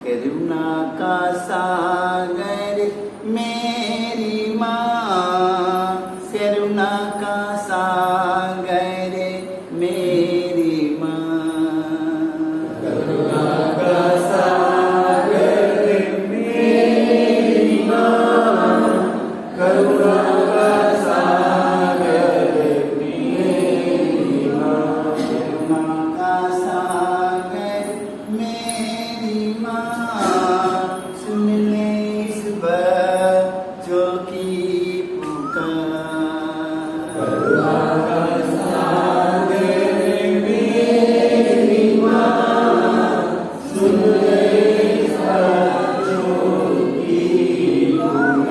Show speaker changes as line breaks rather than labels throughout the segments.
करुणा का सागर मेरी माँ, करुणा का सागर मेरी माँ,
करुणा का सागर मेरी माँ, करुणा का सागर मेरी माँ,
करुणा का सागर मेरी माँ, सुन ले इस बच्चों की पुकार।
करुणा का सागर मेरी माँ, सुन ले इस बच्चों की पुकार।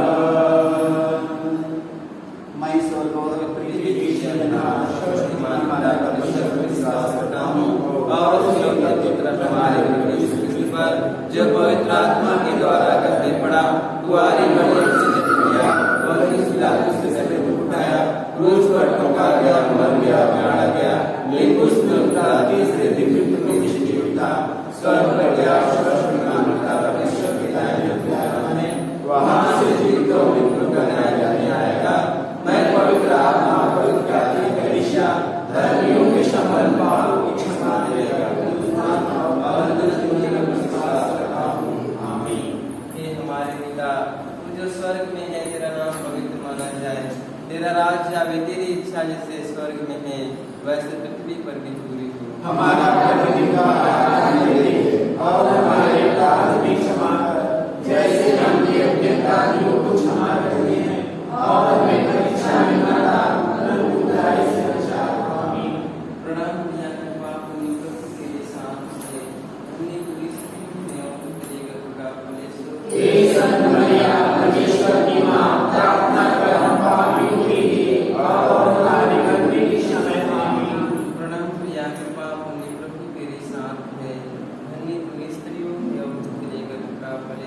मैं ईश्वर को पृथ्वी की जन्नत शक्तिमान माता का विश्वास करता हूँ और उस योग्य पुत्र हमारे प्रभु यीशु क्रिस्त पर जो पवित्र आत्मा के द्वारा गर्भे पड़ा, कुंवारी मरियम से जन्म लिया और पिलातुस के सर पर उठाया, क्रूस पर टोका गया, मर गया, गाड़ा गया, लेकिन उसने उठा, तीसरे दिन मृत्यु में से उठा, स्वर्ग पर गया, शक्तिमान माता परमेश्वर के दाहिने हाथ में, वहां से जीवित और मृत्यु का न्याय करने आएगा। मैं पवित्र आत्मा, पवित्र आत्मा की कलीसिया, धर्मियों के शमन, पापों की क्षमा देगा, और अनंत जीवन का विश्वास करता हूँ। आमीन।
हे हमारे पिता, तू जो स्वर्ग में है, तेरा नाम पवित्र माना जाए, तेरा राज्य आवे, तेरी इच्छा जैसे स्वर्ग में है वैसे पृथ्वी पर भी पूरी हो।
हमारा प्रतिदिन का आहार हमें दे, और हमारे अपराध भी क्षमा कर, जैसे हम भी अपने अपराधियों को क्षमा करते हैं, और हमें परीक्षा में न डाल, परंतु बुराई से बचा। आमीन।
प्रणाम किया कर पाप प्रभु के लिए शांत है, अपनी पूरी स्थिति में और तेरे का फल
हे संत मरिया, परमेश्वर की माँ, प्रार्थना कर हम पापियों के लिए और हमारे मरने के समय। आमीन।
प्रणाम किया कर पाप प्रभु के लिए शांत है, धन्य तू स्त्रियों में और तेरे का फल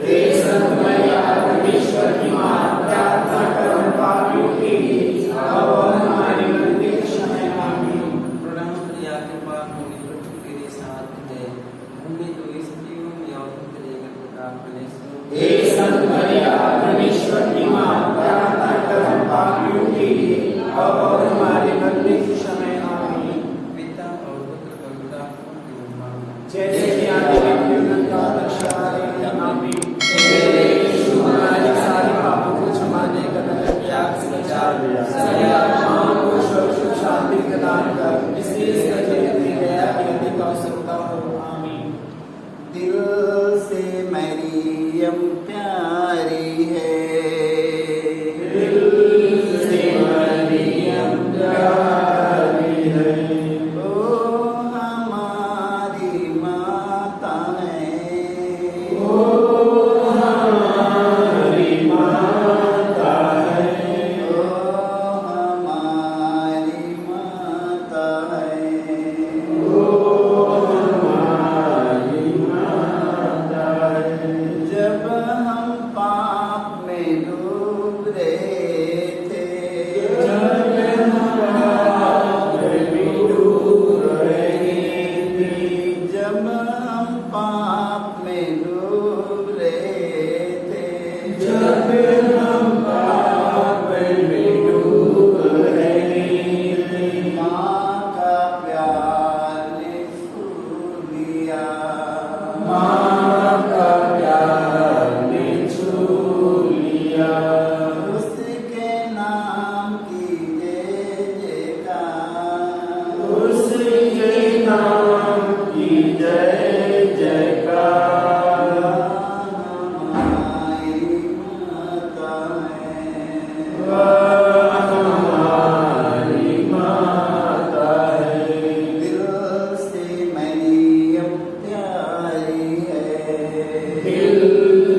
हे संत मरिया, परमेश्वर की माँ, प्रार्थना कर हम पापियों के लिए और हमारे मरने के समय। आमीन।
प्रणाम किया कर पाप प्रभु के लिए शांत है, धन्य तू स्त्रियों में और तेरे का फल
हे संत मरिया, परमेश्वर की माँ, प्रार्थना कर हम पापियों के लिए और हमारे मरने के समय। आमीन।
पिता और पुत्र पवित्र आत्मा के नाम।
जैसे कि आदि में उनका दर्शाए। आमीन। हे यीशु, हमारे सारे पापों को क्षमा देकर नरक की आग से बचा, सभी आत्माओं को सुख शांति प्रदान कर, विशेष करके अपनी दया की अधिक आवश्यकता हो। आमीन।
दिल से मरियम प्यारी है,
दिल से मरियम प्यारी है,
ओ हमारी माता है,
ओ हमारी माता है,
ओ हमारी माता है,
ओ हमारी माता है।
जब हम पाप में डूब रहे थे,
जब हम पाप में डूब रहे थे,
जब हम पाप में डूब रहे थे,
जब हम पाप में डूब रहे थे,
माँ का प्यार ने छू लिया,
माँ का प्यार ने छू लिया,
उसके नाम की जय जयकार,
उसके नाम की जय जयकार।
हमारी माता है,
वह हमारी माता है,
दिल से मरियम प्यारी है,
दिल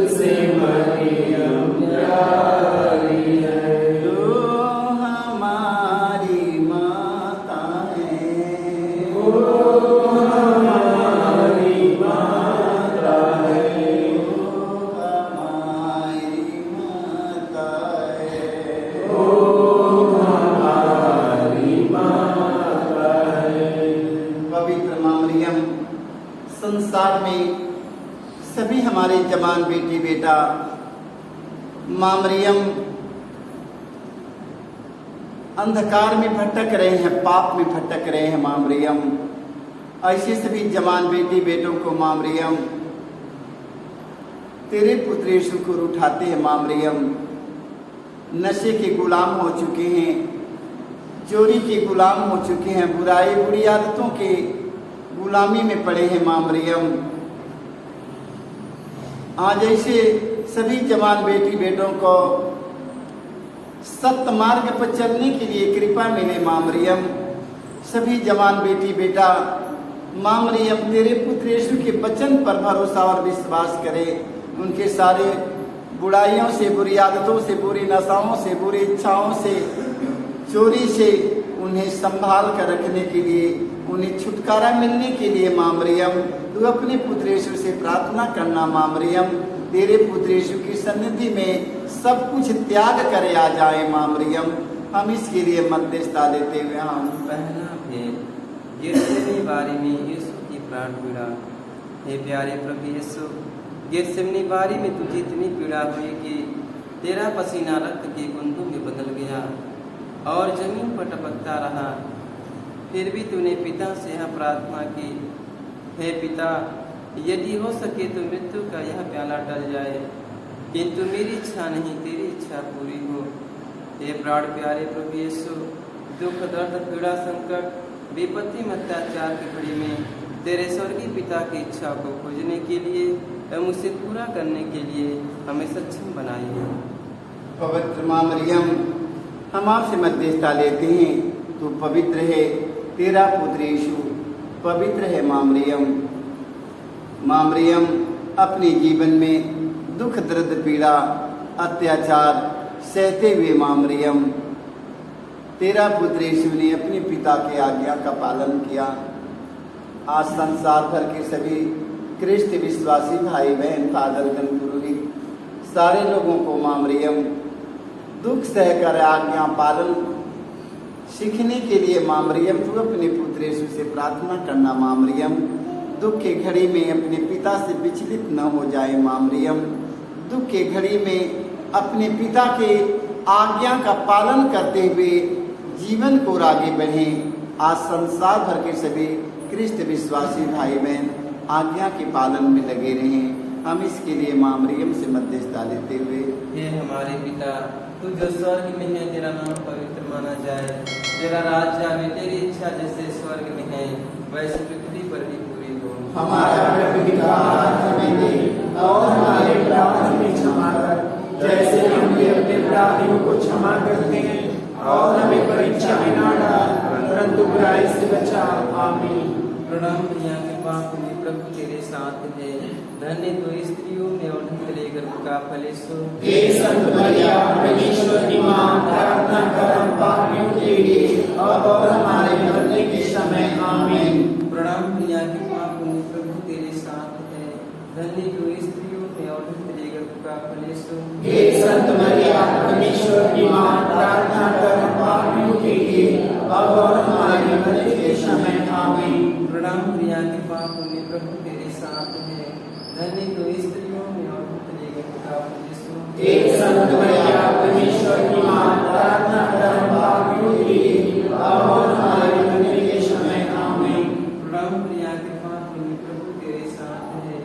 से मरियम प्यारी है,
जो हमारी माता है,
ओ हमारी माता है,
ओ हमारी माता है,
ओ हमारी माता है।
पवित्र माँ मरियम संसार में सभी हमारे जवान बेटी बेटा माँ मरियम अंधकार में भटक रहे हैं, पाप में भटक रहे हैं माँ मरियम, ऐसे सभी जवान बेटी बेटों को माँ मरियम तेरे पुत्र यीशु को उठाते हैं माँ मरियम। नशे के गुलाम हो चुके हैं, चोरी के गुलाम हो चुके हैं, बुराई बुरी आदतों के गुलामी में पड़े हैं माँ मरियम। आज ऐसे सभी जवान बेटी बेटों को सत्य मार्ग पर चलने के लिए कृपा मिले माँ मरियम। सभी जवान बेटी बेटा माँ मरियम तेरे पुत्र यीशु के वचन पर भरोसा और विश्वास करे, उनके सारे बुराइयों से, बुरी आदतों से, बुरी नशाओं से, बुरी इच्छाओं से, चोरी से उन्हें संभाल कर रखने के लिए, उन्हें छुटकारा मिलने के लिए माँ मरियम तू अपने पुत्र यीशु से प्रार्थना करना। माँ मरियम तेरे पुत्र यीशु की सन्निधि में सब कुछ त्याग करे आ जाए माँ मरियम। हम इसके लिए मध्यस्थता लेते हुए हम
पहला भेद गेतसेमनी बारी में यीशु की प्राण पीड़ा। हे प्यारे प्रभु यीशु, गेतसेमनी बारी में तुझे इतनी पीड़ा हुई कि तेरा पसीना रक्त के बूंदों में बदल गया और जमीन पर टपकता रहा। फिर भी तूने पिता से यह प्रार्थना की, हे पिता, यदि हो सके तो मृत्यु का यह प्याला टल जाए, किंतु मेरी इच्छा नहीं तेरी इच्छा पूरी हो। हे प्राण प्यारे प्रभु यीशु, दुख दर्द पीड़ा संकट विपत्ति में अत्याचार की घड़ी में तेरे स्वर्गीय पिता की इच्छा को खोजने के लिए एवं उसे पूरा करने के लिए हमें सक्षम बनाइए।
पवित्र माँ मरियम, हम आपसे मध्यस्थता लेते हैं, तू पवित्र है, तेरा पुत्र यीशु पवित्र है। माँ मरियम अपने जीवन में दुख दर्द पीड़ा अत्याचार सहते हुए माँ मरियम तेरा पुत्र यीशु ने अपने पिता के आज्ञा का पालन किया। आज संसार भर के सभी ख्रिस्त विश्वासी भाई बहन पागलगण पुरोहित सारे लोगों को माँ मरियम दुख सहकर आज्ञा पालन सीखने के लिए माँ मरियम तू अपने पुत्र यीशु से प्रार्थना करना। माँ मरियम दुख के घड़ी में अपने पिता से विचलित न हो जाए। माँ मरियम दुख के घड़ी में अपने पिता के आज्ञा का पालन करते हुए जीवन को आगे बढ़ें। आज संसार भर के सभी ख्रिस्त विश्वासी भाई बहन आज्ञा के पालन में लगे रहें। हम इसके लिए माँ मरियम से मध्यस्थता लेते हुए
हे हमारे पिता, तू जो स्वर्ग में है, तेरा नाम पवित्र माना जाए, तेरा राज्य आवे, तेरी इच्छा जैसे स्वर्ग में है वैसे पृथ्वी पर भी पूरी हो।
हमारा प्रतिदिन आहार हमें दे और हमारे अपराध हमें क्षमा कर, जैसे हम भी अपने अपराधियों को क्षमा करते हैं, और हमें परीक्षा में न डाल परंतु बुराई से बचा। आमीन।
प्रणाम प्रिया के पाप में प्रभु तेरे साथ है, धन्य तो स्त्रियों में और तेरे गर्भ का फल यीशु।
हे संत मरिया परमेश्वर की मां, प्रार्थना कर हम पापियों के लिए अब और हमारे मरने के समय। आमीन।
प्रणाम प्रिया के पाप में प्रभु तेरे साथ है, धन्य तो स्त्रियों में और तेरे गर्भ का फल यीशु।
हे संत मरिया परमेश्वर की मां, प्रार्थना कर हम पापियों के लिए अब और हमारे मरने के समय। आमीन।
प्रणाम प्रिया के पाप में प्रभु तेरे साथ है, धन्य तो स्त्रियों में और तेरे गर्भ का फल यीशु।
हे संत मरिया परमेश्वर की मां, प्रार्थना कर हम पापियों के लिए अब और हमारे मरने के समय। आमीन।
प्रणाम प्रिया के पाप में प्रभु तेरे साथ है,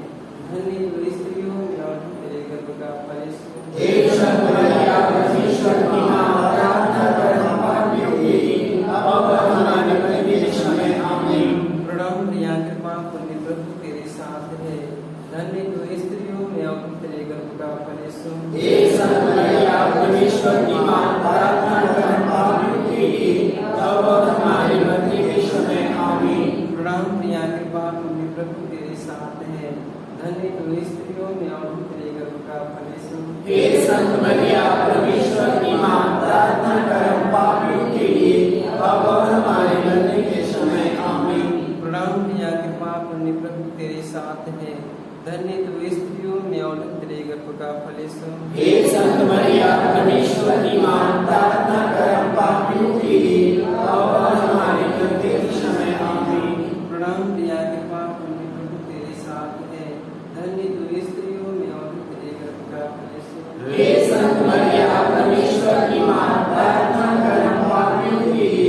धन्य तो स्त्रियों में और तेरे गर्भ का फल यीशु।
हे संत मरिया परमेश्वर की मां, प्रार्थना कर हम पापियों के लिए अब और हमारे मरने के समय। आमीन।
प्रणाम प्रिया के पाप में प्रभु तेरे साथ है, धन्य तो स्त्रियों में और तेरे गर्भ का फल यीशु।
हे संत मरिया परमेश्वर की मां, प्रार्थना कर हम पापियों के लिए अब और हमारे मरने के समय। आमीन।
प्रणाम प्रिया के पाप में प्रभु तेरे साथ है, धन्य तो स्त्रियों में और तेरे गर्भ का फल यीशु।
हे संत मरिया परमेश्वर की मां, प्रार्थना कर हम पापियों के लिए अब और हमारे मरने के समय। आमीन।
प्रणाम प्रिया के पाप में प्रभु तेरे साथ है, धन्य तो स्त्रियों में और तेरे गर्भ का फल यीशु।
हे संत मरिया परमेश्वर की मां, प्रार्थना कर हम पापियों के लिए अब और हमारे मरने के समय। आमीन।
प्रणाम प्रिया के पाप में प्रभु तेरे साथ है, धन्य तो
हे संत मरिया परमेश्वर की मां, प्रार्थना कर हम पापियों के लिए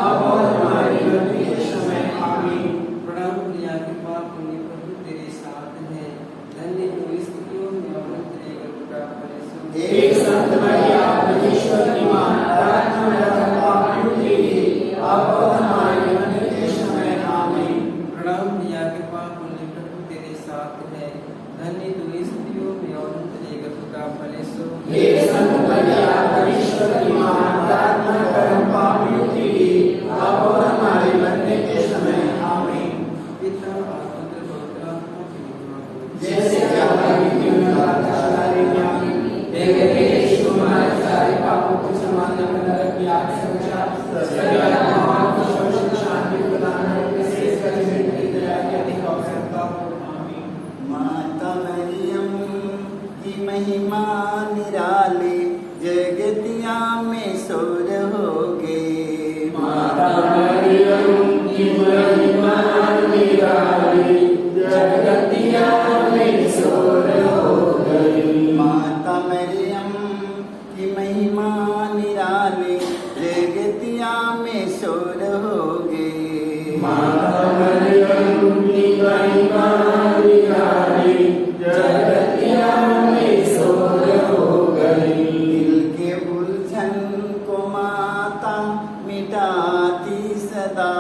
अब और हमारी मृत्यु के समय आमीन।
प्रणाम प्रिया कृपा पुण्य प्रभु तेरे साथ है, धन्य तू स्त्रियों में और तेरे गर्भ का फल यीशु।
हे संत मरिया परमेश्वर की मां, प्रार्थना कर हम पापियों के लिए अब और हमारी मृत्यु के समय आमीन।
प्रणाम प्रिया कृपा पुण्य प्रभु तेरे साथ है, धन्य तू स्त्रियों में और तेरे गर्भ का फल यीशु।
हे संत मरिया परमेश्वर की मां, प्रार्थना कर हम पापियों के लिए अब और हमारी मरने के समय आमीन।
पिता और पुत्र पवित्र आत्मा की महिमा हो।
जैसे कि हमारी यीशु हमारे सारे पापों को क्षमाने में नरक की आग से बचा, सभी आत्माओं को शांति प्रदान करके शेष कलेजे की दया की अधिक आवश्यकता हो। आमीन।
माता मरियम की महिमा निराली, जगतिया में शोर होगे।
माता मरियम की महिमा निराली, जगतिया में शोर हो गई।
माता मरियम की महिमा निराली, जगतिया में शोर होगे।
माता मरियम की महिमा निराली, जगतिया में शोर हो गई।
दिल के उलझन को माता मिटाती सदा,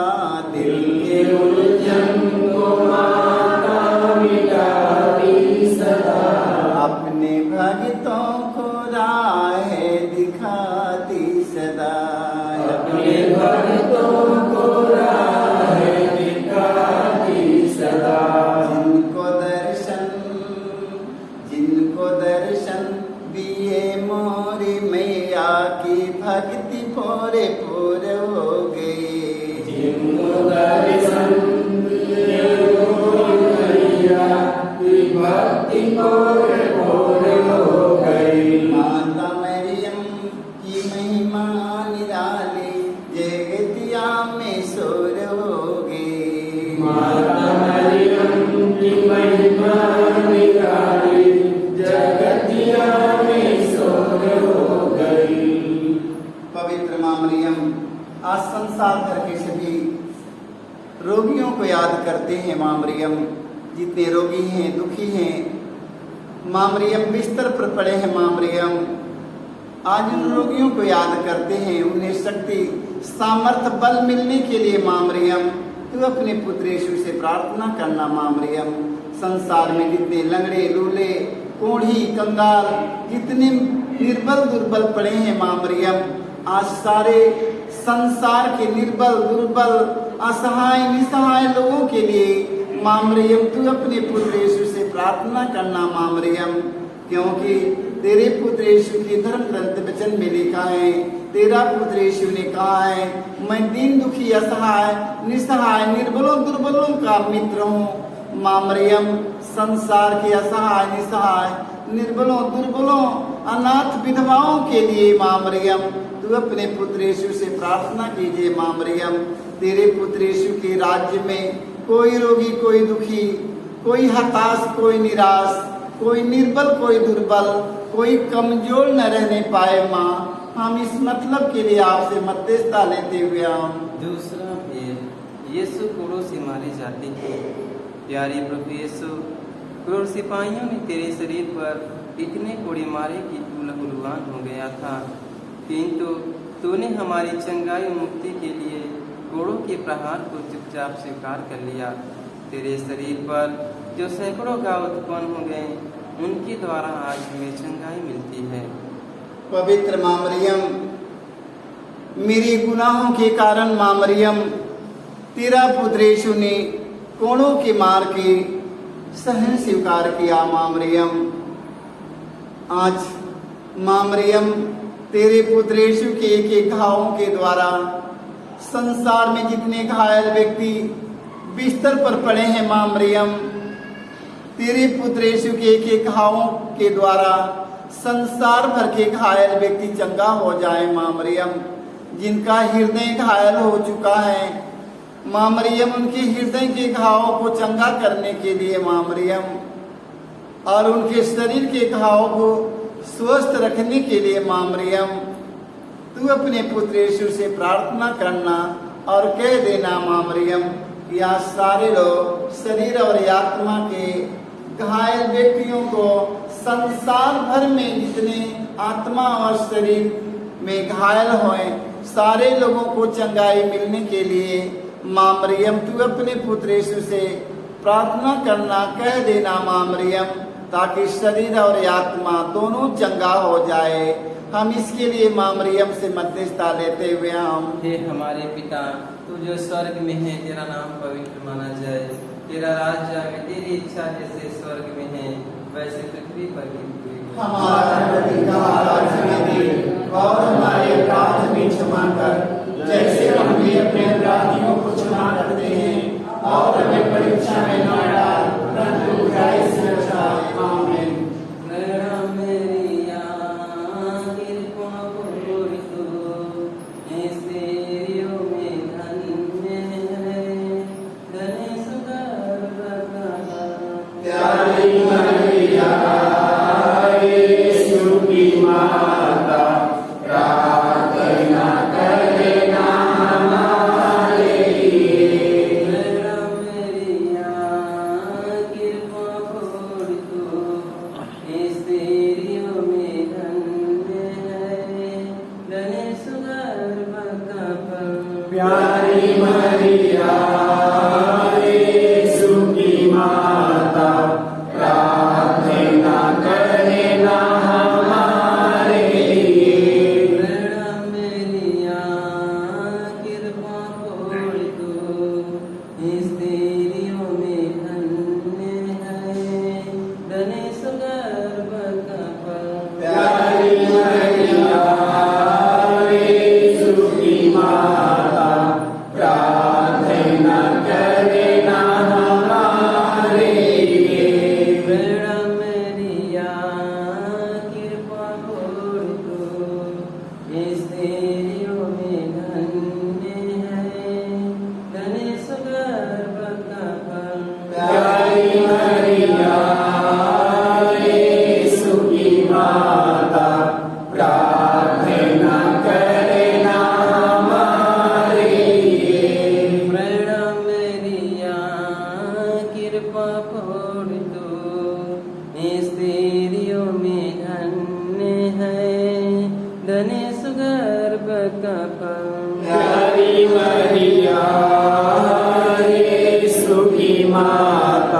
दिल के उलझन को माता मिटाती सदा,
अपने भक्तों को राह दिखाती सदा।
अपने भक्तों को राह दिखाती सदा।
जिनको दर्शन दिए मोरी मैया की भक्ति पूरे पूरे हो गए।
जिनको दर्शन दिए मोरी मैया की भक्ति पूरे पूरे हो गई।
माता मरियम की महिमा निराली, जगतिया में शोर हो गए।
माता मरियम की महिमा निराली, जगतिया में शोर हो गई।
पवित्र मां मरियम आज संसार भर के सभी रोगियों को याद करते हैं। मां मरियम जितने रोगी हैं, दुखी हैं, मां मरियम बिस्तर पर पड़े हैं। मां मरियम आज उन रोगियों को याद करते हैं, उन्हें शक्ति सामर्थ्य बल मिलने के लिए मां मरियम तू अपने पुत्र यीशु से प्रार्थना करना। मां मरियम संसार में जितने लंगड़े लूले कोढ़ी कंगाल जितने निर्बल दुर्बल पड़े हैं, मां मरियम आज सारे संसार के निर्बल दुर्बल असहाय निसहाय लोगों के लिए मां मरियम तू अपने पुत्र यीशु से प्रार्थना करना। मां मरियम क्योंकि तेरे पुत्र यीशु के धर्म ग्रंथ वचन में लिखा है, तेरा पुत्र यीशु ने कहा है, मैं दीन दुखी असहाय निसहाय निर्बलों दुर्बलों का मित्र हूँ। मां मरियम संसार के असहाय निसहाय निर्बलों दुर्बलों अनाथ विधवाओं के लिए मां मरियम तू अपने पुत्र यीशु से प्रार्थना कीजिए। मां मरियम तेरे पुत्र यीशु के राज्य में कोई रोगी, कोई दुखी, कोई हताश, कोई निराश, कोई निर्बल, कोई दुर्बल, कोई कमजोर न रहने पाए। माँ हम इस मतलब के लिए आपसे मध्यस्थता लेते हुए हम
दूसरा भेद, यीशु क्रूस से मारे जाते हैं। प्यारे प्रभु यीशु, क्रूस सिपाहियों ने तेरे शरीर पर इतने कोड़े मारे कि तू लहूलुहान हो गया था, किंतु तूने हमारी चंगाई और मुक्ति के लिए कोड़ों के प्रहार को चुपचाप स्वीकार कर लिया। तेरे शरीर पर जो सैकड़ों घाव उत्पन्न हो गए, उनके द्वारा आज हमें चंगाई मिलती है।
पवित्र मां मरियम, मेरे गुनाहों के कारण मां मरियम तेरा पुत्र यीशु ने कोड़ों के मार के सहन स्वीकार किया। मां मरियम आज मां मरियम तेरे पुत्र यीशु के एक एक घावों के द्वारा संसार में जितने घायल व्यक्ति बिस्तर पर पड़े हैं, मां मरियम तेरे पुत्र यीशु के एक एक घावों के द्वारा संसार भर के घायल व्यक्ति चंगा हो जाए। मां मरियम जिनका हृदय घायल हो चुका है, मां मरियम उनके हृदय के घावों को चंगा करने के लिए मां मरियम और उनके शरीर के घावों को
स्वस्थ रखने के लिए मां मरियम तू अपने पुत्र यीशु से प्रार्थना करना और कह देना मां मरियम कि आज सारे लोग शरीर और आत्मा के घायल व्यक्तियों को संसार भर में जितने आत्मा और शरीर में घायल हुए सारे लोगों को चंगाई मिलने के लिए मां मरियम तू अपने पुत्र यीशु से प्रार्थना करना कह देना मां मरियम, ताकि शरीर और आत्मा दोनों चंगा हो जाए। हम इसके लिए मां मरियम से मध्यस्थता लेते हुए हम
हे हमारे पिता, तू जो स्वर्ग में है, तेरा नाम पवित्र माना जाए, तेरा राज्य आए, तेरी इच्छा जैसे स्वर्ग में है वैसे पृथ्वी पर भी पूरी हो।
हमारा प्रतिदिन आज हमें दे और हमारे अपराध भी क्षमा कर, जैसे हम भी अपने अपराधियों को क्षमा करते हैं, और हमें परीक्षा में न डाल परंतु बुराई से बचा। आमीन।
Maria, Jesu की माता,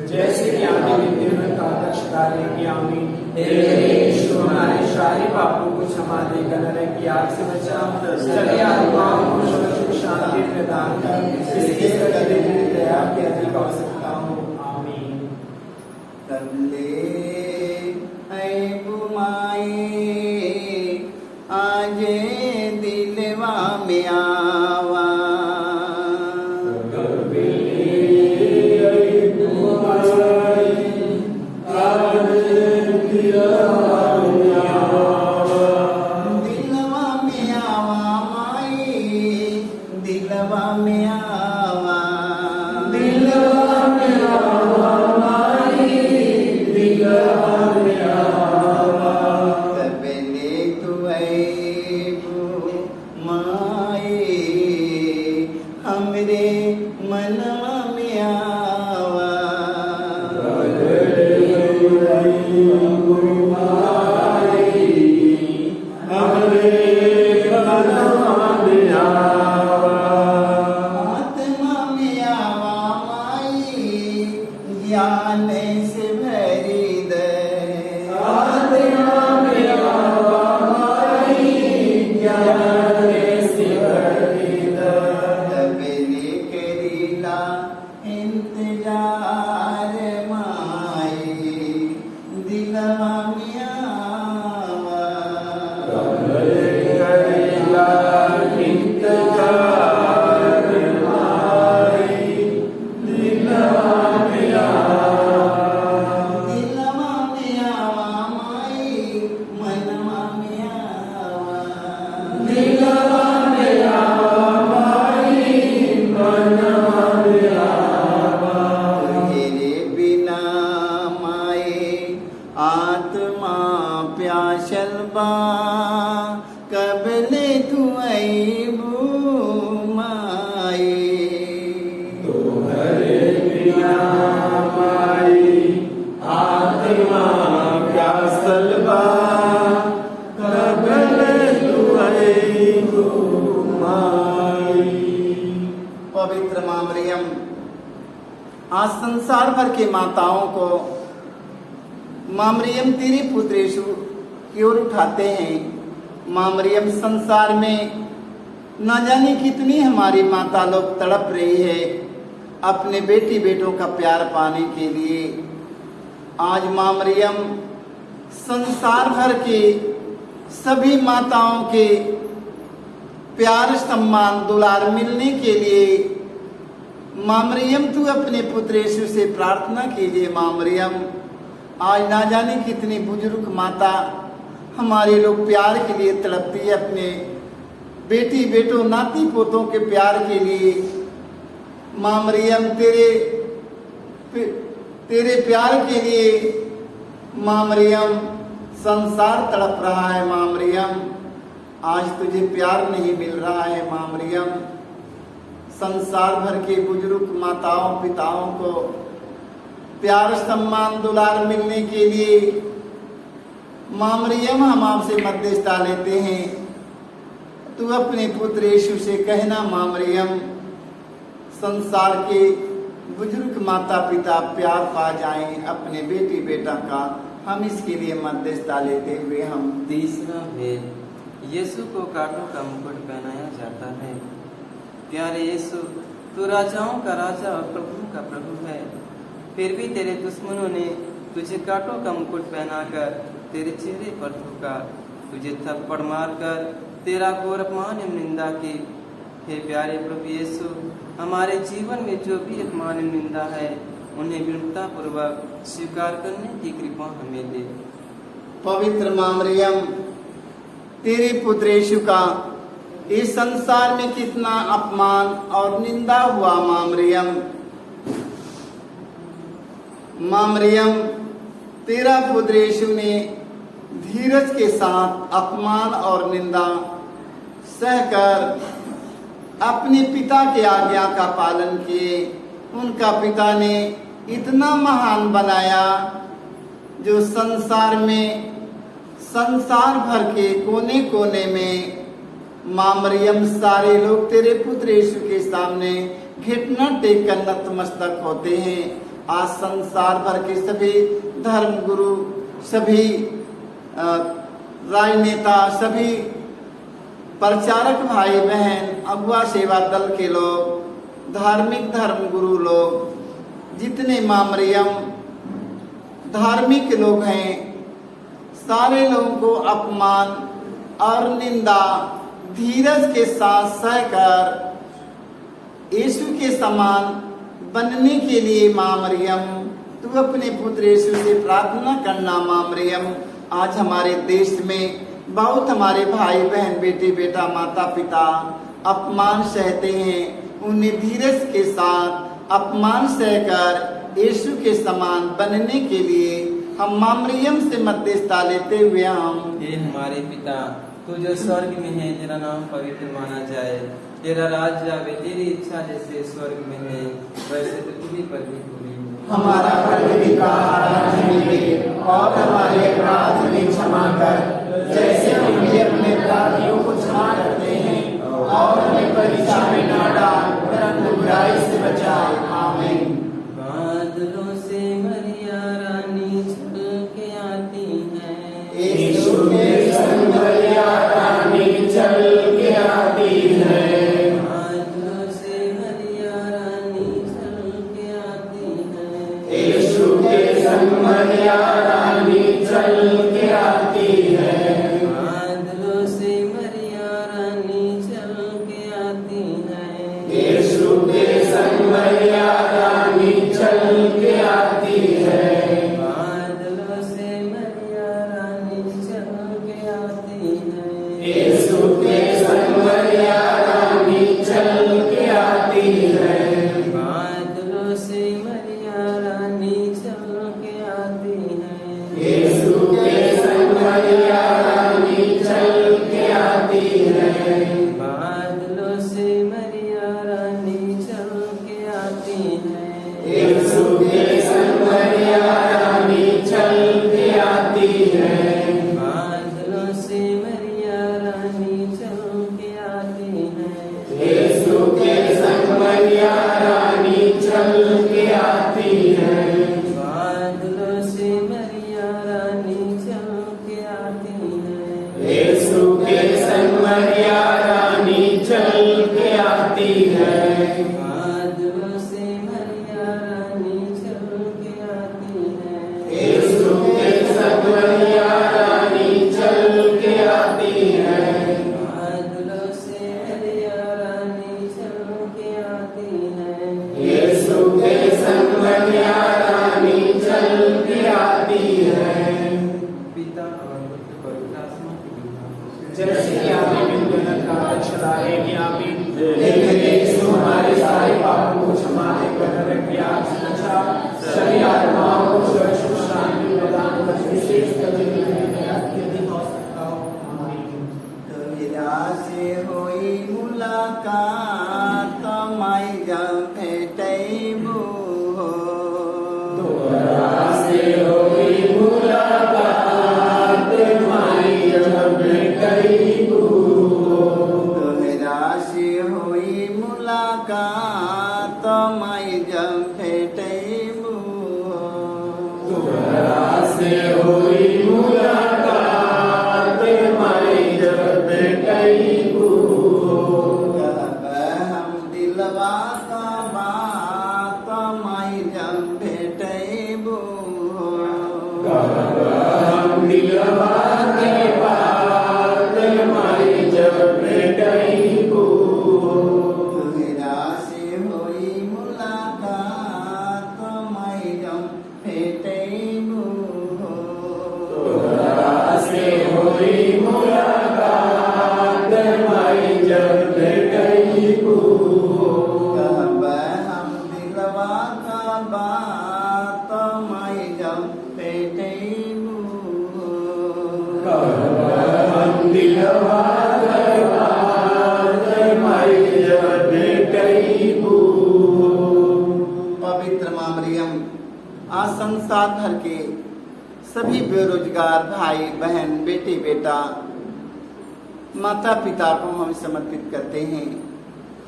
जैसे कि आदि में तेरे आदर्श कार्य की आमीन। हे यीशु हमारे सारे पापों को क्षमा देकर नरक की आग से बचा, सभी आत्माओं को सुरक्षित शांति प्रदान कर, इसके सदे दया की अधिक आवश्यकता हो। आमीन।
तबले ऐ बुमाए आजे दिलवा में आवा, पवित्र माँ मरियम आज संसार भर के माताओं को माँ मरियम तेरे पुत्र यीशु की ओर उठाते हैं। माँ मरियम संसार में न जाने कितनी हमारी माता लोग तड़प रही है अपने बेटी बेटों का प्यार पाने के लिए। आज माँ मरियम संसार भर के सभी माताओं के प्यार सम्मान दुलार मिलने के लिए माँ मरियम तू अपने पुत्र यीशु से प्रार्थना कीजिए। माँ मरियम आज ना जाने कितनी बुजुर्ग माता हमारे लोग प्यार के लिए तड़पती है, अपने बेटी बेटों नाती पोतों के प्यार के लिए। माँ मरियम तेरे प्यार के लिए माँ मरियम संसार तड़प रहा है। माँ मरियम आज तुझे प्यार नहीं मिल रहा है। माँ मरियम संसार भर के बुजुर्ग माताओं पिताओं को प्यार सम्मान दुलार मिलने के लिए माँ मरियम हम आपसे मध्यस्थता लेते हैं। तू अपने पुत्र यीशु से कहना माँ मरियम संसार के बुजुर्ग माता पिता प्यार पा जाएं अपने बेटी बेटा का। हम इसके लिए मध्यस्थता लेते हुए हम
तीसरा भेद, यीशु को कांटों का मुकुट पहनाया जाता है। प्यारे यीशु, तू राजाओं का राजा और प्रभु का प्रभु है, फिर भी तेरे दुश्मनों ने तुझे कांटों का मुकुट पहनाकर तेरे चेहरे पर थूका, तुझे थप्पड़ मारकर तेरा घोर अपमान एवं निंदा की। हे प्यारे प्रभु यीशु, हमारे जीवन में जो भी अपमान एवं निंदा है उन्हें विनम्रता पूर्वक स्वीकार करने की कृपा हमें दे।
पवित्र माँ मरियम तेरे पुत्र यीशु का इस संसार में कितना अपमान और निंदा हुआ। माँ मरियम तेरा पुत्र यीशु ने धीरज के साथ अपमान और निंदा सहकर अपने पिता के आज्ञा का पालन किए। उनका पिता ने इतना महान बनाया जो संसार भर के कोने कोने में माँ मरियम सारे लोग तेरे पुत्र यीशु के सामने घुटना टेक कर नतमस्तक होते हैं। आज संसार भर के सभी धर्म गुरु, सभी राजनेता, सभी प्रचारक भाई बहन, अगुआ सेवा दल के लोग, धार्मिक धर्म गुरु लोग, जितने मां मरियम धार्मिक लोग हैं, सारे लोगों को अपमान और निंदा धीरज के साथ सहकर यीशु के समान बनने के लिए मां मरियम तू अपने पुत्र यीशु से प्रार्थना करना। मां मरियम, आज हमारे देश में बहुत हमारे भाई बहन, बेटे बेटा, माता पिता अपमान सहते हैं, उन्हें धीरज के साथ अपमान सहकर यीशु के समान बनने के लिए हम मां मरियम से मध्यस्थता लेते हुए हम
हे हमारे पिता, तू जो स्वर्ग में है, तेरा नाम पवित्र माना जाए, तेरा राज्य आवे, तेरी इच्छा जैसे स्वर्ग में है वैसे पृथ्वी पर भी पूरी हो।
हमारा प्रतिदिन का आहार आज हमें दे और हमारे अपराध हमें क्षमा कर, जैसे हम भी अपने अपराधियों को क्षमा करते हैं, और हमें परीक्षा में न डाल परंतु बुराई से बचा। आमीन।
बादलों से मरिया रानी चल के आती है,
यीशु के संग मरिया रानी चल के आती है।
बादलों से मरिया रानी चल के आती है,
यीशु के संग मरिया रानी चल के आती है।
बादलों से मरिया रानी चल के आती है,
यीशु के संग मरिया रानी चल के आती है।
बादलों से मरिया रानी चल के आती है,
यीशु के संग मरिया रानी चल के आती है।
बादलों से मरिया रानी चल के आती है,
यीशु के संग मरिया रानी चल के आती है।
बादलों से मरिया रानी चल के आती है,
यीशु के संग मरिया रानी चल के आती है।
बादलों से मरिया रानी चल के आती है,
यीशु के संग मरिया रानी चल के आती है।
बादलों से मरिया रानी चल के आती है,
यीशु के संग मरिया रानी चल के आती है।
बादलों से मरिया रानी चल के आती है,
यीशु के संग मरिया रानी चल के आती है।
बादलों से मरिया रानी चल के आती है,
यीशु के संग मरिया रानी चल के आती है।
पिता और पुत्र और पवित्र आत्मा की कृपा।
जैसे कि आपने बिल्कुल कहा चलाए कि आमीन। लेकिन यीशु हमारे सारे पापों को क्षमा देकर नरक की आग से बचा, सभी आत्माओं को सुरक्षित शांति प्रदान कर, विशेष करके यदि हो सकता हो। आमीन।
तोहरा से होई मुलाकात माई जब भेटैबू हो।
तोहरा से होई मुलाकात माई जब भेटैबू हो।
तोहरा से होई मुलाकात माई जब भेटैबू हो।
तोहरा से होई मुलाकात माई जब भेटैबू हो।
कहब हम दिलवा का बात माई जब भेटैबू हो।
हम दिलवा के बात माई जब भेटैबू हो।
तोहरा से होई मुलाकात माई जब भेटैबू हो।
तोहरा से होई मुलाकात माई जब भेटैबू हो।
कहब हम दिलवा का बात माई जब भेटैबू हो।
हम दिलवा के बात माई जब भेटैबू हो।
पवित्र मां मरियम, आज संसार भर के सभी बेरोजगार भाई बहन, बेटे बेटा, माता पिता को हम समर्पित करते हैं।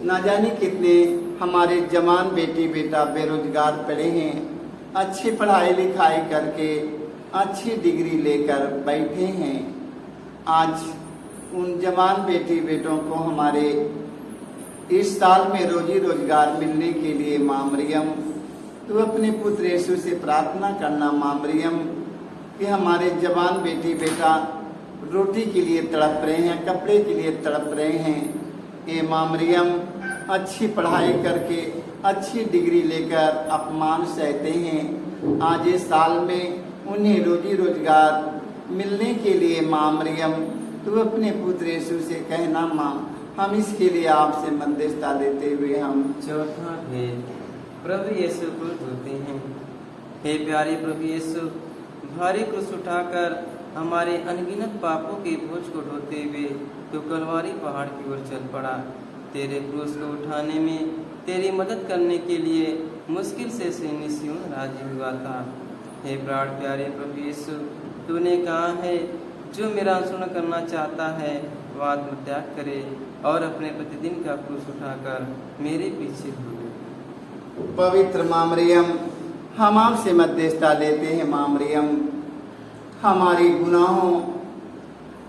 ना जाने कितने हमारे जवान बेटे बेटा बेरोजगार पड़े हैं, अच्छी पढ़ाई लिखाई करके अच्छी डिग्री लेकर बैठे हैं। आज उन जवान बेटी बेटों को हमारे इस साल में रोजी रोजगार मिलने के लिए माँ मरियम तू अपने पुत्र यीशु से प्रार्थना करना माँ मरियम कि हमारे जवान बेटी बेटा रोटी के लिए तड़प रहे हैं, कपड़े के लिए तड़प रहे हैं। ये माँ मरियम अच्छी पढ़ाई करके अच्छी डिग्री लेकर अपमान सहते हैं। आज इस साल में उन्हें रोजी रोजगार मिलने के लिए माँ मरियम तू अपने पुत्र यीशु से कहना माँ, हम इसके लिए आपसे मध्यस्थता लेते हुए हम
चौथा भेद प्रभु यीशु को धोते हैं। हे प्यारे प्रभु यीशु, भारी क्रूस उठाकर हमारे अनगिनत पापों के बोझ को ढोते हुए तो कलवारी पहाड़ की ओर चल पड़ा। तेरे क्रूस को उठाने में तेरी मदद करने के लिए मुश्किल से सियोन राजी हुआ था। हे प्राण प्यारे प्रभु यीशु, तूने कहा है जो मेरा अनुसरण करना चाहता है वह आत्मत्याग करे और अपने प्रतिदिन का क्रूस उठाकर मेरे पीछे हो।
पवित्र माँ मरियम, हम आपसे मध्यस्थता लेते हैं माँ मरियम, हमारे गुनाहों,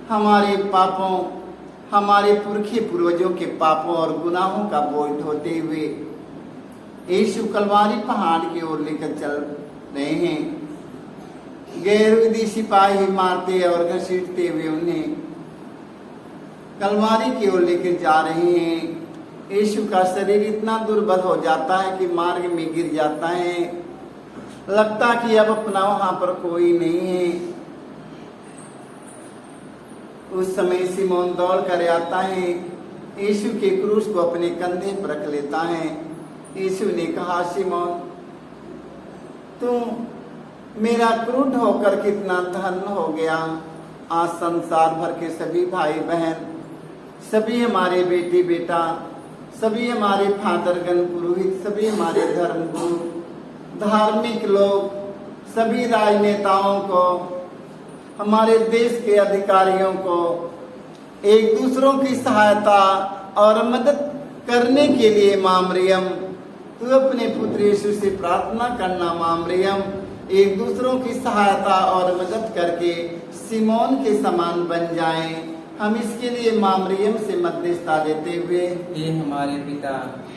हमारे पापों, हमारे पुरखे पूर्वजों के पापों और गुनाहों का बोझ ढोते हुए यीशु कलवारी पहाड़ की ओर लेकर चल रहे हैं। गैरविधि सिपाही मारते और घसीटते हुए उन्हें कलवारी की ओर लेकर जा रहे हैं। यीशु का शरीर इतना दुर्बल हो जाता है कि मार्ग में गिर जाता है। लगता कि अब अपना वहां पर कोई नहीं है। उस समय सिमोन दौड़ कर आता है, यीशु के क्रूस को अपने कंधे पर रख लेता है। यीशु ने कहा, सिमोन, तू मेरा क्रूर होकर कितना धन्य हो गया। आज संसार भर के सभी भाई बहन, सभी हमारे बेटी बेटा, सभी हमारे फादरगण पुरोहित, सभी हमारे धर्मगुरु, धार्मिक लोग, सभी राजनेताओं को, हमारे देश के अधिकारियों को एक दूसरों की सहायता और मदद करने के लिए माँ मरियम तू अपने पुत्र यीशु से प्रार्थना करना माँ मरियम, एक दूसरों की सहायता और मदद करके सिमोन के समान बन जाएं। हम इसके लिए माँ मरियम से मध्यस्थता लेते हुए,
हे हमारे पिता,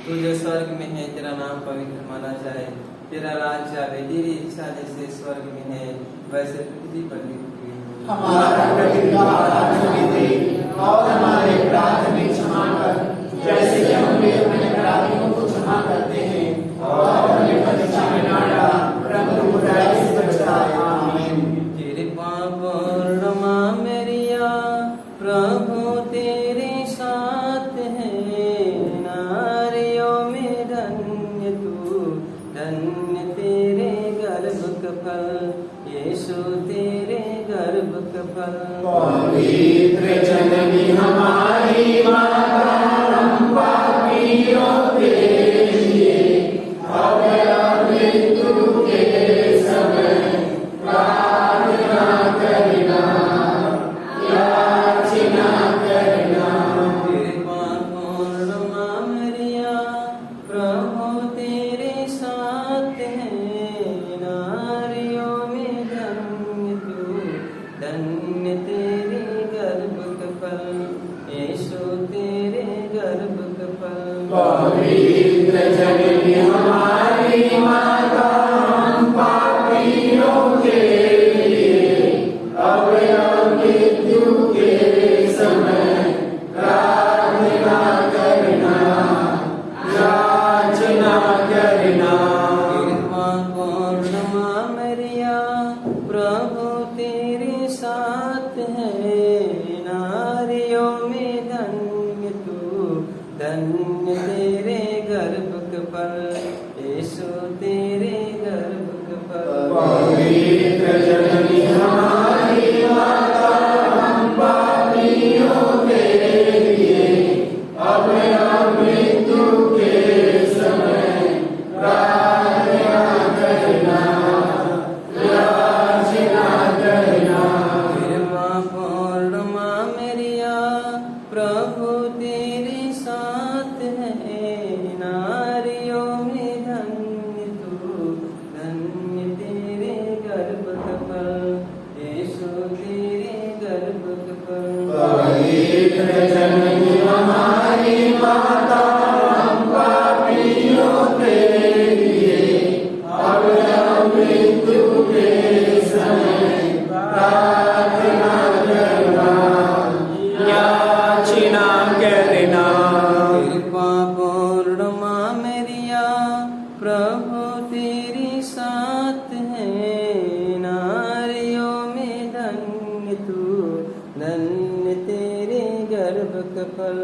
तू जो स्वर्ग में है, तेरा नाम पवित्र माना जाए, तेरा राज्य आवे, तेरी इच्छा जैसे स्वर्ग में है वैसे पृथ्वी पर भी हुई।
हमारा प्रतिदिन का आहार हमें दे और हमारे अपराध हमें क्षमा कर, जैसे कि हम भी अपने अपराधियों को क्षमा करते हैं, और हमें परीक्षा में न डाल, परंतु बुराई से बचाए। आमीन।
कृपा पूर्ण माँ मरिया, प्रभु तेरे साथ है, नारियों में धन्य तू, धन्य तेरे गर्भ का फल, यीशु तेरे गर्भ का फल।
पवित्र जननी हमारी माता, हम पापियों के लिए अब मृत्यु के समय प्रार्थना करना, याचना करना।
कृपा पूर्ण माँ मरिया, प्रभु तेरे साथ है, नारियों में धन्य तू, धन्य तेरे गर्भ का फल, यीशु तेरे गर्भ का फल।
पवित्र जननी हमारी माता, हम पापियों के लिए अब मृत्यु के समय प्रार्थना करना, याचना करना।
कृपा पूर्ण माँ मरिया, प्रभु तेरे साथ है, नारियों में धन्य तू, धन्य तेरे गर्भ का फल, यीशु तेरे गर्भ का फल।
पवित्र जननी हमारी माता, हम पापियों के लिए अब मृत्यु के समय प्रार्थना करना, याचना जननी हमारी माता हम पापियों के लिए अब मृत्यु के समय प्रार्थना करना। याचना करना।
कृपा पूर्ण माँ मैरिया प्रभु तेरी साथ है, नारियों में धन्य तू, धन्य तेरे गर्भ का फल,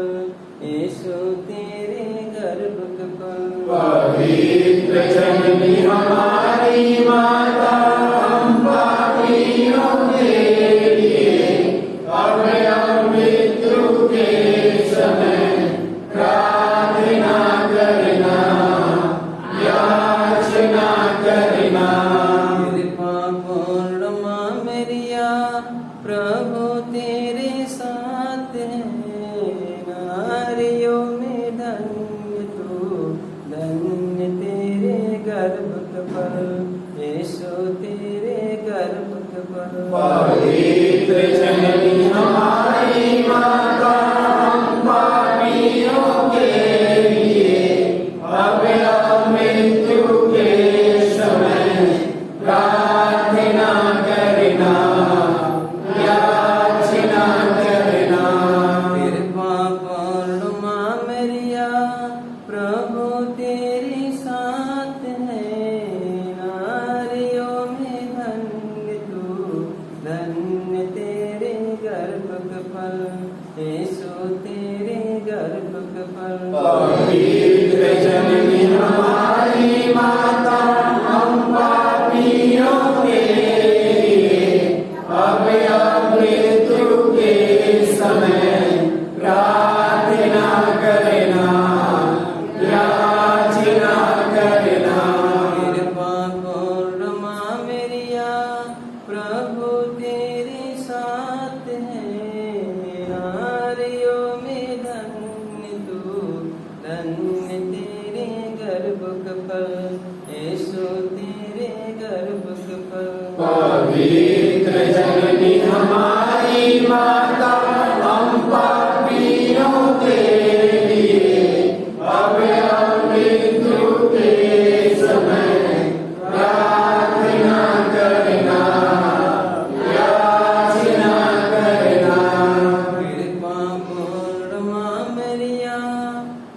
यीशु तेरे गर्भ का फल।
पवित्र जननी हमारी माता हम पापियों के लिए अब मृत्यु के समय प्रार्थना करना। याचना करना।
कृपा पूर्ण माँ मैरिया प्रभु तेरे साथ है, नारियों में धन्य तू, धन्य तेरे गर्भ का फल, यीशु तेरे गर्भ का फल।
पवित्र जननी हमारी माता हम पापियों के लिए अब मृत्यु के समय प्रार्थना करना। याचना करना।
कृपा पूर्ण माँ मैरिया प्रभु तेरी साथ है, नारियों में धन्य तू, धन्य तेरे गर्भ का फल, यीशु तेरे गर्भ का फल।
पवित्र जननी हमारी माता हम पापियों के लिए अब मृत्यु के समय प्रार्थना करना। याचना करना।
कृपा पूर्ण माँ मैरिया प्रभु तेरे साथ है, नारियों में धन्य तू, धन्य तेरे गर्भ का फल, यीशु तेरे गर्भ का फल।
पवित्र जननी हमारी माता हम पापियों के लिए अब मृत्यु के समय प्रार्थना करना। याचना करना।
कृपा पूर्ण माँ मैरिया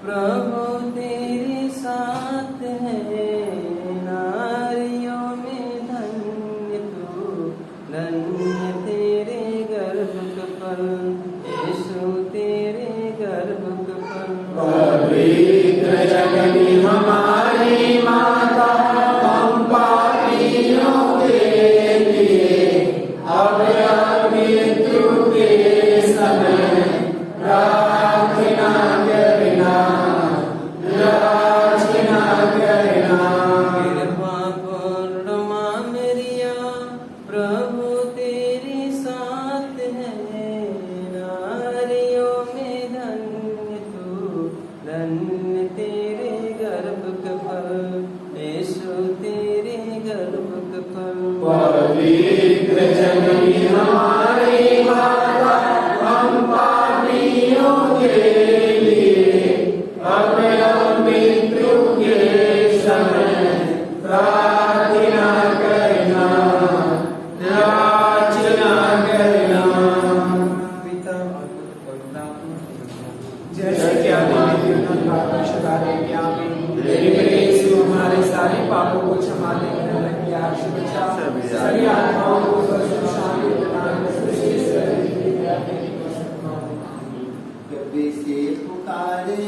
प्रभु तेरे साथ है, नारियों में धन्य तू, धन्य तेरे गर्भ का फल, यीशु तेरे गर्भ का फल।
पवित्र जननी हमारी माता हम पापियों के लिए अब मृत्यु के समय प्रार्थना करना। याचना करना।
कृपा पूर्ण माँ मैरिया प्रभु तेरे साथ है, नारियों में धन्य तू, धन्य तेरे गर्भ का फल, यीशु तेरे गर्भ का फल।
पवित्र जननी हमारी माता हम पापियों के लिए अब मृत्यु के समय प्रार्थना करना। याचना करना।
पिता और पुत्र पवित्र आत्मा की कृपा।
जैसे कि हमारे हमारे सारे पापों को क्षमा देकर रखिए। आपसे बचा सभी आत्माओं को स्वर्ग में शांति प्रदान
कभी से पुकारे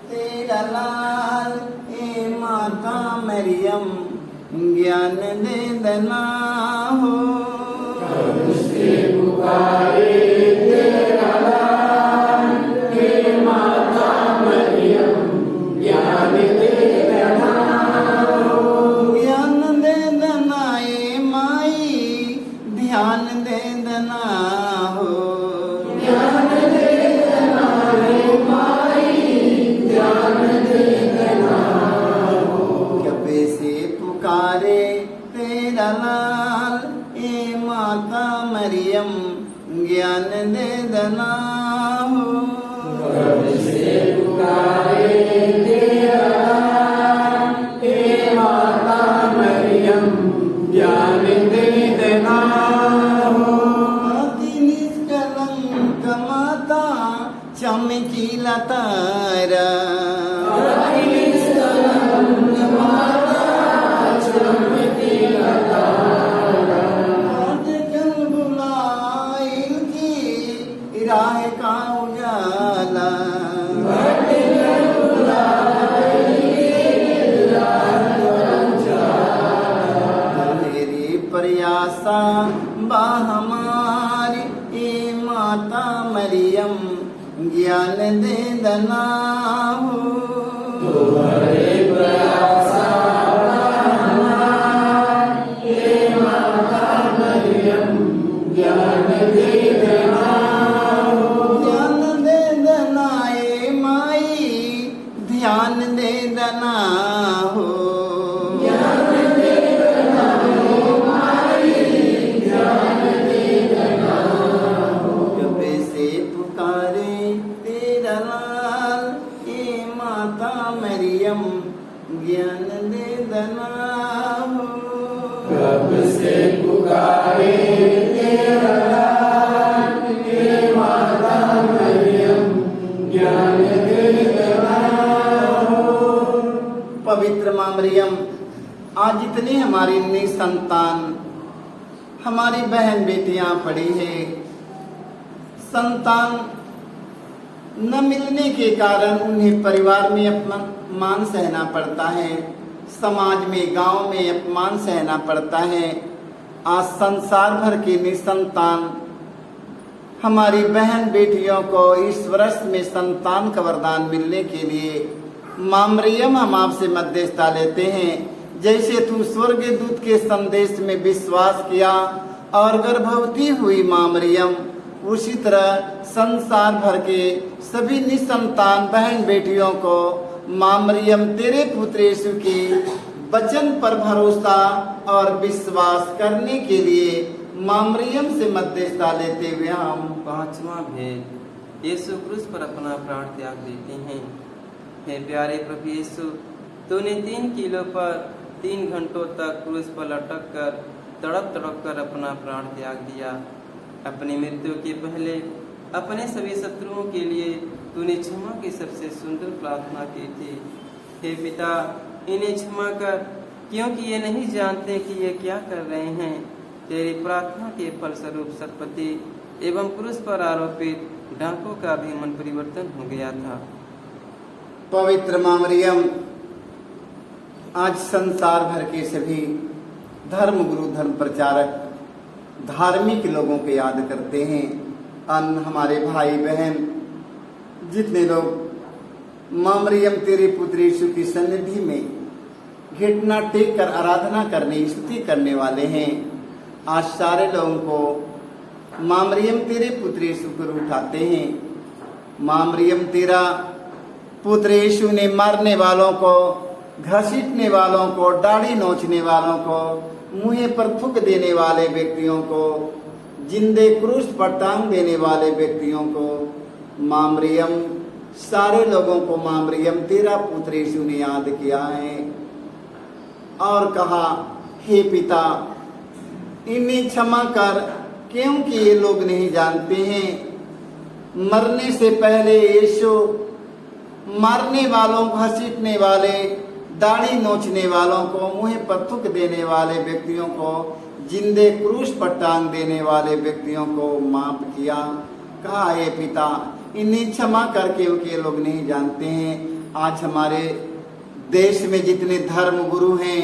तेरा लाल, ए माता मरियम ज्ञान दे देना हो।
पुकारे तेरा लाल, हे माता मरियम ज्ञान दे देना हो।
ज्ञान दे देना ए माई, ध्यान दे देना हो।
ज्ञान दे देना रे माई, ध्यान दे देना हो।
कभी से पुकारे तेरा लाल, ए माता मरियम ज्ञान दे देना हो।
कब से पुकारे तेरा नाम, हे माता मरियम ज्ञान दे देना हो।
अति निष्कलंक माता चमकीला तारा,
अति निष्कलंक माता चमकीला तारा।
आजकल बुलाइल की राह का उजाला,
भटकल बुलाए के राह का उजाला।
तेरी प्रयासा बा हमारी ए माता मरियम ज्ञान दे देना हो।
तुम्हारे प्रयासा हे माता मरियम ज्ञान दे देना हो।
ज्ञान दे देना ए माई ध्यान दे देना हो।
ज्ञान दे देना हो माई ज्ञान दे देना हो।
कब से पुकारे तेरा लाल ए माता मरियम ज्ञान दे देना हो।
कब से पुकारे तेरा नाम, हे माता मरियम ज्ञान दे देना हो।
पवित्र माँ मरियम, आज इतनी हमारी निसंतान हमारी बहन बेटियां पड़ी है, संतान न मिलने के कारण उन्हें परिवार में अपमान सहना पड़ता है, समाज में गांव में अपमान सहना पड़ता है। आज संसार भर की निसंतान हमारी बहन बेटियों को इस वर्ष में संतान का वरदान मिलने के लिए माँ मरियम हम आपसे मध्यस्थता लेते हैं। जैसे तू स्वर्गीय दूत के संदेश में विश्वास किया और गर्भवती हुई माँ मरियम, उसी तरह संसार भर के सभी निसंतान बहन बेटियों को माँ मरियम तेरे पुत्र यीशु के वचन पर भरोसा और विश्वास करने के लिए माँ मरियम से मध्यस्थता लेते हुए हम
पांचवा भेद, यीशु क्रूस पर अपना प्राण त्याग देते हैं। हे प्यारे प्रभु यीशु, तूने 3 किलो पर 3 घंटों तक क्रूस पर लटक कर तड़प तड़प कर अपना प्राण त्याग दिया। अपनी मृत्यु के पहले अपने सभी शत्रुओं के लिए तूने क्षमा की सबसे सुंदर प्रार्थना की थी। हे पिता, इन्हें क्षमा कर, क्योंकि ये नहीं जानते कि ये क्या कर रहे हैं। तेरी प्रार्थना के फलस्वरूप सरपति एवं क्रूस पर आरोपित डाकुओं का भी मन परिवर्तन हो गया था।
पवित्र माँ मरियम, आज संसार भर के सभी धर्म गुरु, धर्म प्रचारक, धार्मिक लोगों को याद करते हैं। अन्य हमारे भाई बहन जितने लोग माँ मरियम तेरे पुत्र यीशु की सन्निधि में घुटना टेक कर आराधना करने, स्तुति करने वाले हैं, आज सारे लोगों को माँ मरियम तेरे पुत्र यीशु को उठाते हैं। माँ मरियम तेरा पुत्र यीशु ने मारने वालों को, घसीटने वालों को, दाढ़ी नोचने वालों को, मुँह पर थूक देने वाले व्यक्तियों को, जिंदे क्रूस पर टांग देने वाले व्यक्तियों को माँ मरियम, सारे लोगों को माँ मरियम तेरा पुत्र यीशु ने याद किया है और कहा, हे पिता, इन्हें क्षमा कर, क्योंकि ये लोग नहीं जानते हैं। मरने से पहले यीशु मारने वालों, घसीटने वाले, दाढ़ी नोचने वालों को, मुँह पर थूक देने वाले व्यक्तियों को, जिंदे क्रूस पर टांग देने वाले व्यक्तियों को माफ किया। कहा, हे पिता, इन्हें क्षमा कर, क्योंकि ये लोग नहीं जानते हैं। आज हमारे देश में जितने धर्म गुरु हैं,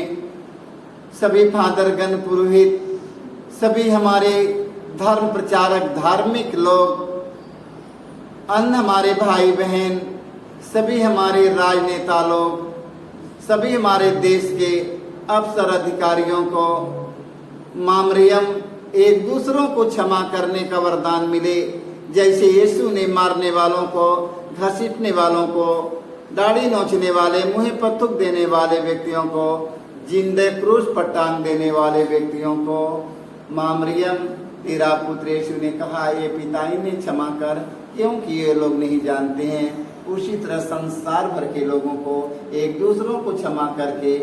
सभी फादरगण, पुरोहित, सभी हमारे धर्म प्रचारक, धार्मिक लोग, अन्य हमारे भाई बहन, सभी हमारे राजनेता लोग, सभी हमारे देश के अफसर अधिकारियों को माँ मरियम एक दूसरों को क्षमा करने का वरदान मिले। जैसे यीशु ने मारने वालों को, घसीटने वालों को, दाढ़ी नोचने वाले, मुँह पर थूक देने वाले व्यक्तियों को, जिंदे क्रूस पर टांग देने वाले व्यक्तियों को माँ मरियम तेरा पुत्र यीशु ने कहा, ये पिता इन्हें क्षमा कर, क्योंकि ये लोग नहीं जानते हैं। उसी तरह संसार भर के लोगों को एक दूसरों को क्षमा करके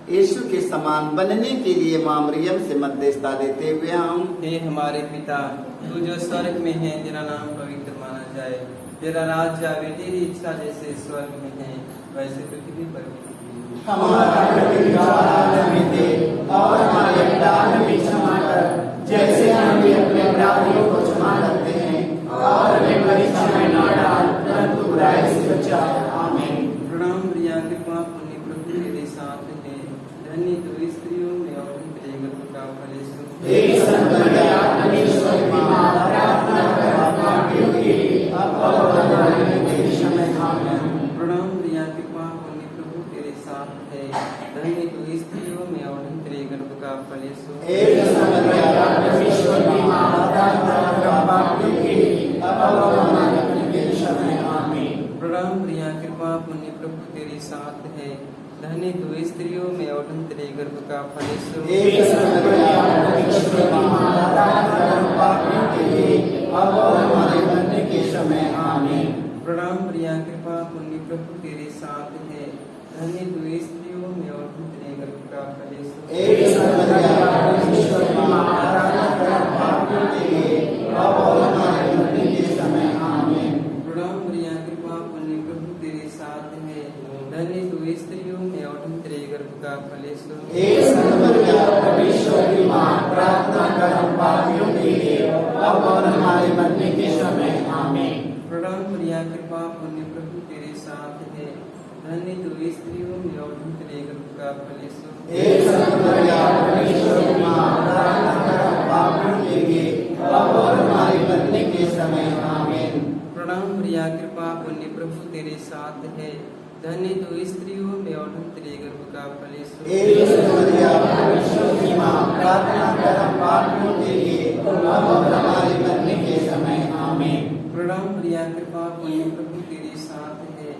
यीशु के समान बनने के लिए मां मरियम से मध्यस्थता लेते हुए हम
हे हमारे पिता, तू जो स्वर्ग में है, तेरा नाम पवित्र माना जाए, तेरा राज्य आवे, तेरी इच्छा जैसे स्वर्ग में है वैसे पृथ्वी पर भी।
हमारा प्रतिदिन का आहार हमें दे और हमारे अपराध हमें क्षमा कर, जैसे हम भी अपने अपराधियों को क्षमा करते हैं, और हमें परीक्षा में न डाल, परंतु बुराई से बचा। आमीन।
प्रणाम प्रिया, कृपा पुण्य प्रभु तेरे साथ है, धन्य तू स्त्रियों में और तेरे गर्भ का फल यीशु।
हे संत मरिया, परमेश्वर की मां, प्रार्थना कर हम पापियों के लिए, अब और हमारे मरने के समय। आमीन।
प्रणाम प्रिया, कृपा पुण्य प्रभु तेरे साथ है, धन्य तू स्त्रियों में और तेरे गर्भ का फल यीशु।
हे संत मरिया, परमेश्वर की मां, प्रार्थना कर हम पापियों के लिए, अब और हमारे मरने के समय। आमीन।
प्रणाम प्रिया, कृपा पुण्य प्रभु तेरे साथ है, धन्य तू स्त्रियों में और तेरे गर्भ का फल यीशु।
हे संत मरिया, परमेश्वर की मां, प्रार्थना कर हम पापियों के लिए, अब और हमारे मरने के समय। आमीन।
प्रणाम प्रिया, कृपा पुण्य प्रभु तेरे साथ है, धन्य तू स्त्रियों में और तेरे गर्भ का फल यीशु।
हे संत मरिया, परमेश्वर की मां, प्रार्थना कर हम पापियों के लिए, अब और हमारे मरने के समय। आमीन।
प्रणाम प्रिया, कृपा पुण्य प्रभु तेरे साथ है, धन्य तू स्त्रियों में और तेरे गर्भ का फल यीशु।
हे संत मरिया, परमेश्वर की मां, प्रार्थना कर हम पापियों के लिए, अब और हमारे मरने के समय। आमीन।
प्रणाम प्रिया, कृपा पुण्य प्रभु तेरे साथ है, धन्य तू स्त्रियों में और तेरे गर्भ का फल यीशु।
हे संत मरिया, परमेश्वर की मां, प्रार्थना कर हम पापियों के लिए, अब और हमारे मरने के समय। आमीन।
प्रणाम प्रिया, कृपा पुण्य प्रभु तेरे साथ है, धन्य तू स्त्रियों में और तेरे गर्भ का फल यीशु।
हे संत मरिया, परमेश्वर की मां, प्रार्थना कर हम पापियों के लिए, अब और हमारे मरने के समय। आमीन।
प्रणाम प्रिया, कृपा पुण्य प्रभु तेरे साथ है,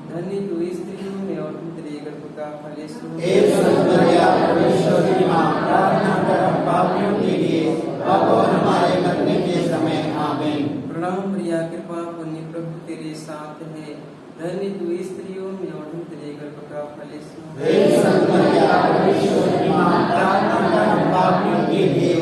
धन्य तू स्त्रियों में और तेरे गर्भ का फल यीशु।
हे संत मरिया, परमेश्वर की मां, प्रार्थना कर हम पापियों के लिए, अब और हमारे मरने के समय। आमीन।
प्रणाम प्रिया, कृपा पुण्य प्रभु तेरे साथ है, धन्य तू स्त्रियों में और तेरे गर्भ का फल यीशु।
हे संत मरिया, परमेश्वर की मां, प्रार्थना कर हम पापियों के लिए,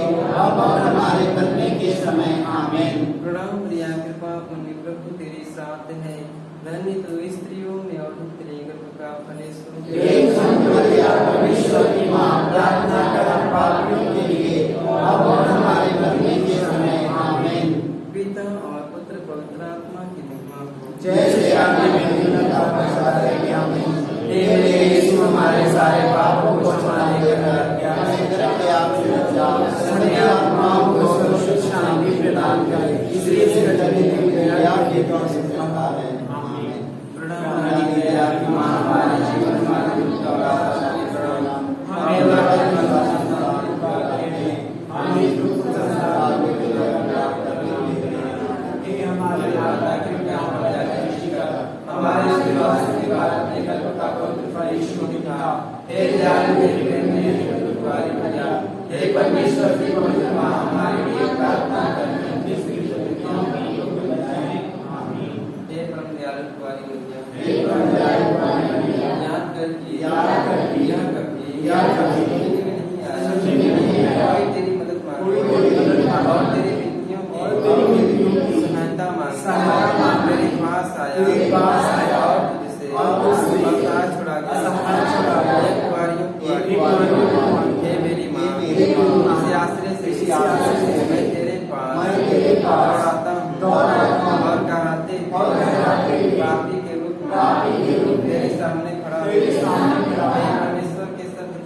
अब और हमारे मरने के समय। आमीन।
प्रणाम प्रिया, कृपा पुण्य प्रभु तेरे साथ है, धन्य तू स्त्रियों में और तेरे गर्भ का फल यीशु।
हे संत मरिया, परमेश्वर की मां, प्रार्थना कर हम पापियों के लिए, अब और हमारे मरने के समय। आमीन।
पिता और पुत्र पवित्र आत्मा की महिमा हो।
जैसे आगे में का प्रसाद है। आमीन। हे मेरे यीशु, हमारे सारे पापों को क्षमा देकर सभी आत्माओं को सुख शांति प्रदान करे, इसलिए से करने की दया के द्वारा से करता है। आमीन।
प्रणाम
दया की मां, हमारे जीवन हमारे दुख का रास्ता प्रणाम, हमें वरदान हमें दुख संसार में प्राप्त करने के हमारे माता की हमारे अपने कल्प का पवित्र फल यीशु ने कहा, हे दयालु मेरे प्रेम में तुम्हारी भैया, हे परमेश्वर की पवित्र मां, हमारे लिए प्रार्थना करने जिसकी शक्तियों की योग बनाए। आमीन।
हे परम दयालु तुम्हारी मैया,
हे परम दयालु तुम्हारी मैया,
याद करके
यह कभी
समझ में नहीं आया, कोई तेरी मदद मांगे और तेरी विनतियों की सहायता मांगे, तेरे पास आया और तुझसे अवतार छुड़ा गया, हे मेरी माँ, इस आश्रय से मैं तेरे पास आता हूँ और कहते पापी के रूप में तेरे सामने खड़ा हूँ। हे परमेश्वर के सत्य